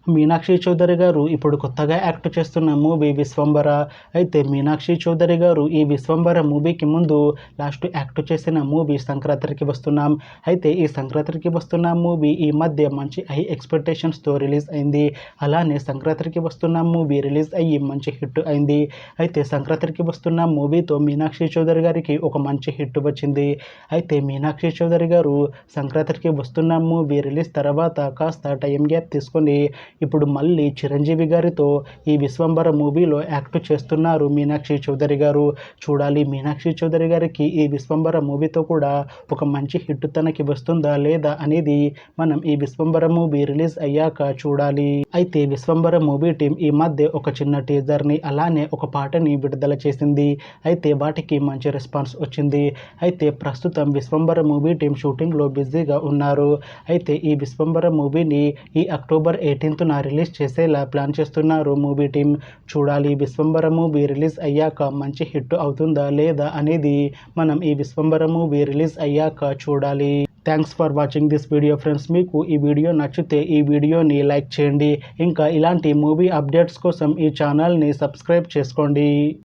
మీనాక్షి చౌదరి గారు ఇప్పుడు కొత్తగా యాక్ట్ చేస్తున్న మూవీ విశ్వంబర. అయితే మీనాక్షి చౌదరి గారు ఈ విశ్వంబర మూవీకి ముందు లాస్ట్ యాక్ట్ చేసిన మూవీ సంక్రాంతికి వస్తున్నాం. అయితే ఈ సంక్రాంతికి వస్తున్న మూవీ ఈ మధ్య మంచి హై ఎక్స్పెక్టేషన్స్తో రిలీజ్ అయింది. అలానే సంక్రాంతికి వస్తున్న మూవీ రిలీజ్ అయ్యి మంచి హిట్ అయింది. అయితే సంక్రాంతికి వస్తున్న మూవీతో మీనాక్షి చౌదరి గారికి ఒక మంచి హిట్ వచ్చింది. అయితే మీనాక్షి చౌదరి గారు సంక్రాంతికి వస్తున్న మూవీ రిలీజ్ తర్వాత కాస్త టైం గ్యాప్ తీసుకొని ఇప్పుడు మళ్ళీ చిరంజీవి గారితో ఈ విశ్వంబర మూవీలో యాక్ట్ చేస్తున్నారు మీనాక్షి చౌదరి గారు. చూడాలి మీనాక్షి చౌదరి గారికి ఈ విశ్వంబర మూవీతో కూడా ఒక మంచి హిట్ తనకి వస్తుందా లేదా అనేది మనం ఈ విశ్వంబర మూవీ రిలీజ్ అయ్యాక చూడాలి. అయితే విశ్వంబర మూవీ టీం ఈ మధ్య ఒక చిన్న టీజర్ని అలానే ఒక పాటని విడుదల చేసింది. అయితే వాటికి మంచి రెస్పాన్స్ వచ్చింది. అయితే ప్రస్తుతం విశ్వంబర మూవీ టీం షూటింగ్లో బిజీగా ఉన్నారు. అయితే ఈ విశ్వంబర మూవీని ఈ అక్టోబర్ 18న రిలీజ్ చేసేలా ప్లాన్ చేస్తున్నారు మూవీ టీం. చూడాలి విశ్వంబర మూవీ రిలీజ్ అయ్యాక మంచి హిట్ అవుతుందా లేదా అనేది మనం ఈ విశ్వంబర మూవీ రిలీజ్ అయ్యాక చూడాలి. Thanks for watching this video friends. మీకు ఈ వీడియో నచ్చితే ఈ వీడియోని లైక్ చేయండి. ఇంకా ఇలాంటి మూవీ అప్డేట్స్ కోసం ఈ ఛానల్ని సబ్స్క్రైబ్ చేసుకోండి.